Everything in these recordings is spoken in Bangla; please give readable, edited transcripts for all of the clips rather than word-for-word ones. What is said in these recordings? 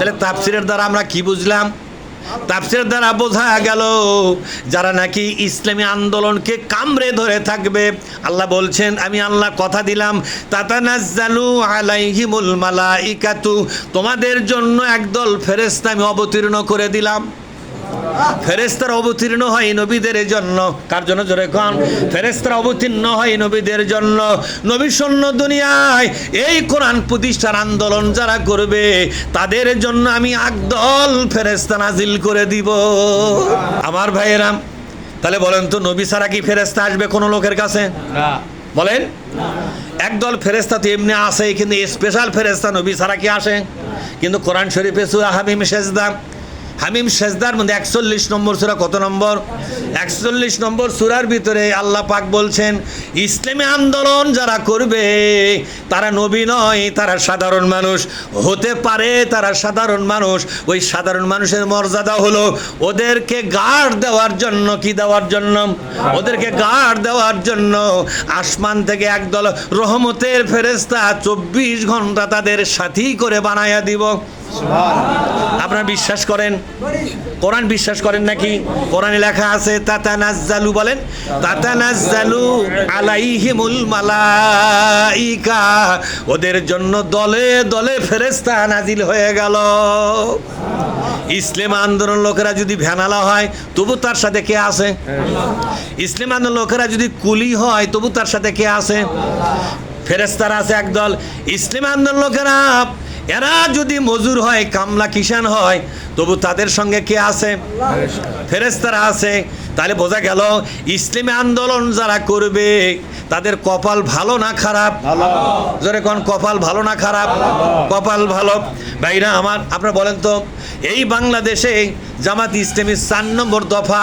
তাহলে তাফসিরের দ্বারা আমরা কি বুঝলাম? তাফসিরের দ্বারা বোঝা গেল যারা নাকি ইসলামী আন্দোলনকে কামড়ে ধরে থাকবে, আল্লাহ বলছেন আমি আল্লাহ কথা দিলাম তাতানাজ্জালু আলাইহিমুল মালাইকাতু, তোমাদের জন্য একদল ফেরেশতা আমি অবতীর্ণ করে দিলাম। ফেরেশতারা অবতীর্ণ হয় নবীদের জন্য। কার জন্য? জোরে কোন। ফেরেশতারা অবতীর্ণ হয় নবীদের জন্য। নবী শূন্য দুনিয়ায় এই কোরআন প্রতিষ্ঠার আন্দোলন যারা করবে তাদের জন্য আমি একদল ফেরেশতা নাজিল করে দিব। আমার ভাইয়েরা, তাহলে বলেন তো নবী ছাড়া কি ফেরেশতা আসবে কোনো লোকের কাছে? না। বলেন। একদল ফেরেশতা তো এমনি আসে, কিন্তু স্পেশাল ফেরেশতা নবী ছাড়া কি আসে? কিন্তু কোরআন শরীফে সূরা হামিম সেজদা, হামিম সেজদার মধ্যে 41 নম্বর সূরা, কত নম্বর? 41 নম্বর সূরার ভিতরে আল্লাহ পাক বলছেন ইসলামী আন্দোলন যারা করবে তারা নবী নয়, তারা সাধারণ মানুষ হতে পারে। তারা সাধারণ মানুষ। ওই সাধারণ মানুষের মর্যাদা হলো ওদেরকে গার্ড দেওয়ার জন্য, কি দেওয়ার জন্য? ওদেরকে গার্ড দেওয়ার জন্য আসমান থেকে একদল রহমতের ফেরেশতা 24 ঘন্টা তাদের সাথী করে বানায়া দিব। আপনারা বিশ্বাস করেন? কোরআন বিশ্বাস করেন নাকি? কোরআনে লেখা আছে তাতানাজ্জালু, বলেন তাতানাজ্জালু আলাইহিমুল মালাইকা, ওদের জন্য দলে দলে ফেরেশতা নাজিল হয়ে গেল। ইসলাম আন্দোলন লোকেরা যদি ভ্যানালা হয় তবু তার সাথে কে আছে? ইসলাম আন্দোলন লোকেরা যদি কুলি হয় তবু তার সাথে কে আছে? ফেরেশতারা আছে একদল। ইসলাম আন্দোলন লোকেরা এরা যদি মজুর হয়, কামলা কিষান হয়, তবু তাদের সঙ্গে কে আছে? ফেরেশতারা আছে। তাহলে বোঝা গেল ইসলামী আন্দোলন যারা করবে তাদের কপাল ভালো না খারাপ? জোরে কোন, কপাল ভালো না খারাপ? কপাল ভালো। ভাইরা আমার, আপনারা বলেন তো এই বাংলাদেশে জামাত ইসলামী 4 নম্বর দফা,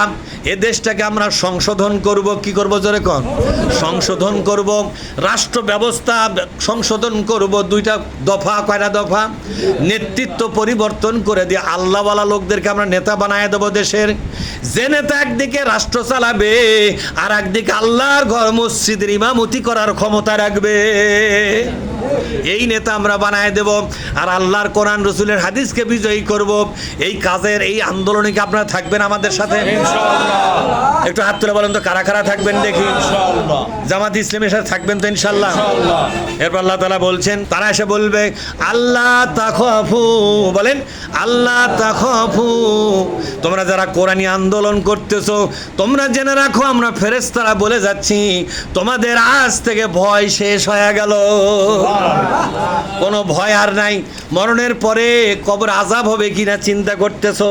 এ দেশটাকে আমরা সংশোধন করব। কি করব? জোরে কোন। সংশোধন করব, রাষ্ট্র ব্যবস্থা সংশোধন করব। 2টা দফা। কয়টা দফা? নেতৃত্ব পরিবর্তন করে দিয়ে আল্লাহওয়ালা লোকদেরকে আমরা নেতা বানায় দেবো দেশের। যে নেতা একদিকে রাষ্ট্র চালাবে আর একদিকে আল্লাহর ঘর মসজিদের ইমামতি করার ক্ষমতা রাখবে, এই নেতা আমরা বানায় দেব। আর আল্লাহর কোরআন রসুলের হাদিসকে বিজয়ী করব। এই কাজের, এই আন্দোলনে কি আপনারা থাকবেন আমাদের সাথে? ইনশাআল্লাহ। একটু হাত তুলে বলেন তো কারা কারা থাকবেন দেখি। ইনশাআল্লাহ। জামাত ইসলামের সাথে থাকবেন তো ইনশাআল্লাহ? এরপর আল্লাহ তাআলা বলছেন, তারা এসে বলবে আল্লাহ তাখাফু, বলেন আল্লাহ তাখাফু, তোমরা যারা কোরআনী আন্দোলন করতেছো তোমরা জেনে রাখো আমরা ফেরেশতারা বলে যাচ্ছি তোমাদের আজ থেকে ভয় শেষ হয়ে গেল। কোনো ভয় আর নাই। মরণের পরে কবর আযাব হবে কিনা চিন্তা করতেছো,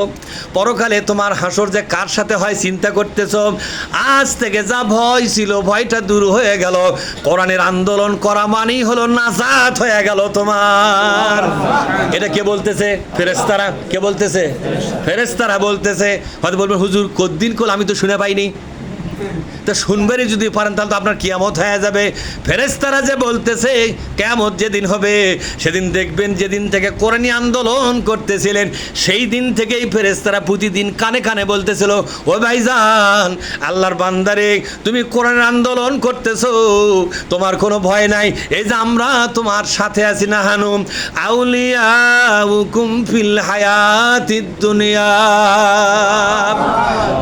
পরকালে তোমার হাসর যে কার সাথে হয় চিন্তা করতেছো। আজ থেকে যা ভয় ছিল ভয়টা দূর হয়ে গেল। কোরআনের আন্দোলন করা মানেই হলো নাজাত হয়ে গেল তোমার। এটা কে বলতেছে? ফেরেশতারা। কে বলতেছে? ফেরেশতারা বলতেছে। হয়তো বলবেন হুজুর কদ্দিন কল আমি তো শুনে পাইনি। তা শুনবেনই যদি পারেন তাহলে তো আপনার কিয়ামত হয়ে যাবে। ফেরেশতারা যে বলতেছে কিয়ামত যেদিন হবে সেদিন দেখবেন যেদিন থেকে কোরআনী আন্দোলন করতেছিলেন সেই দিন থেকেই ফেরেশতারা প্রতিদিন কানে কানে বলতেছিল ও ভাইজান আল্লাহর বান্দারে তুমি কোরআনের আন্দোলন করতেছো, তোমার কোনো ভয় নাই। এই যে আমরা তোমার সাথে আছি, না হানু আউলিয়াউকুম ফিল হায়াতিদ দুনিয়া,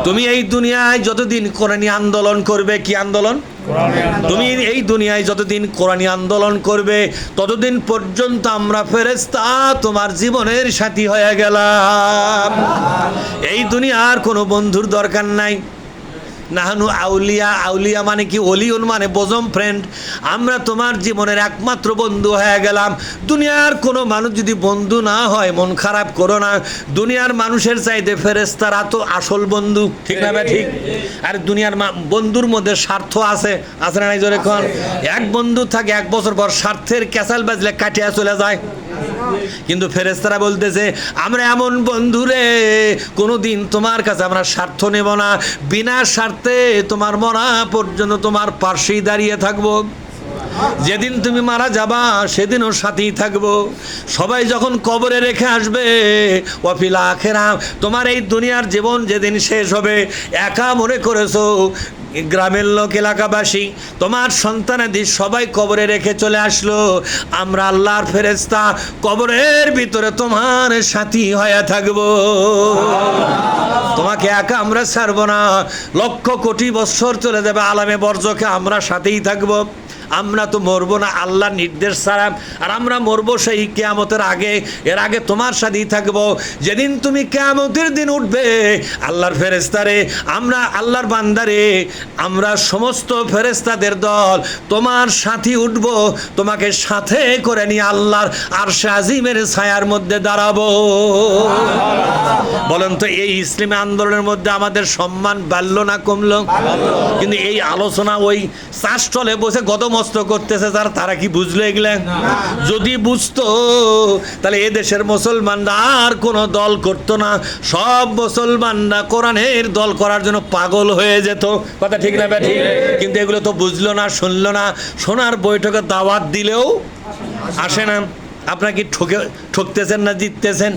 তুমি এই দুনিয়ায় যতদিন কোরআনী আন্দোলন করবে। কি আন্দোলন? তুমি এই দুনিয়ায় যতদিন কোরআনী আন্দোলন করবে ততদিন পর্যন্ত আমরা ফেরেশতা তোমার জীবনের সাথী হয়ে গেলাম। এই দুনিয়ার কোনো বন্ধুর দরকার নাই। নাহানু আউলিয়া, আউলিয়া মানে কি? ওলিউন মানে বোজম ফ্রেন্ড। আমরা তোমার জীবনের একমাত্র বন্ধু হয়ে গেলাম। দুনিয়ার কোনো মানুষ যদি বন্ধু না হয় মন খারাপ করো না। দুনিয়ার মানুষের চাইতে ফেরেশতারা তো আসল বন্ধু, ঠিক না? ঠিক। আর দুনিয়ার বন্ধুর মধ্যে স্বার্থ আছে, আছে না? নাই জোরে কোন। এক বন্ধু থাকে 1 বছর পর স্বার্থের ক্যাসাল বাজলে কাটিয়া চলে যায়। কিন্তু ফেরেশতারা বলতেছে আমরা এমন বন্ধু রে কোনোদিন তোমার কাছে আমরা স্বার্থ নেব না, বিনা স্বার্থে তোমার মরা পর্যন্ত তোমার পাশেই দাঁড়িয়ে থাকবো। যেদিন তুমি মারা যাবা সেদিনও সাথেই থাকবো। সবাই যখন কবরে রেখে আসবে ওয়াফিল আখিরা, তোমার এই দুনিয়ার জীবন যেদিন শেষ হবে একা মনে করেছো গ্রামের লোক, এলাকাবাসী, তোমার সন্তানাদি সবাই কবরে রেখে চলে আসলো, আমরা আল্লাহর ফেরেশতা কবরের ভিতরে তোমার সাথী হয়ে থাকবো। তোমাকে একা আমরা ছাড়বো না। লক্ষ কোটি বছর চলে যাবে আলামে বরজখে, আমরা সাথেই থাকবো। আমরা তো মরবো না আল্লাহর নির্দেশ ছাড়া, আর আমরা মরবো সেই কিয়ামতের আগে। এর আগে তোমার সাথেই থাকবো। যেদিন তুমি কিয়ামতের দিন উঠবে, আল্লাহর ফেরেশতারে, আমরা আল্লাহর বান্দারে, আমরা সমস্ত ফেরেশতাদের দল তোমার সাথী উঠবো, তোমাকে সাথে করে নিয়ে আল্লাহর আরশে আজিমের ছায়ার মধ্যে দাঁড়াবো। বলেন তো এই ইসলামী আন্দোলনের মধ্যে আমাদের সম্মান বাড়লো না কমলো? কিন্তু এই আলোচনা ওই চাষটলে বসে গদমস্ত করতেছে যারা, তারা কি বুঝলো এগুলা? যদি বুঝতো তাহলে এদেশের মুসলমানরা আর কোনো দল করতো না, সব মুসলমানরা কোরআনের দল করার জন্য পাগল হয়ে যেত। কথা ঠিক না ঠিক? কিন্তু এগুলো তো বুঝলো না, শুনলো না। শোনার বৈঠকে দাওয়াত দিলেও আসে না। আপনারা কি ঠকতেছেন না জিততেছেন?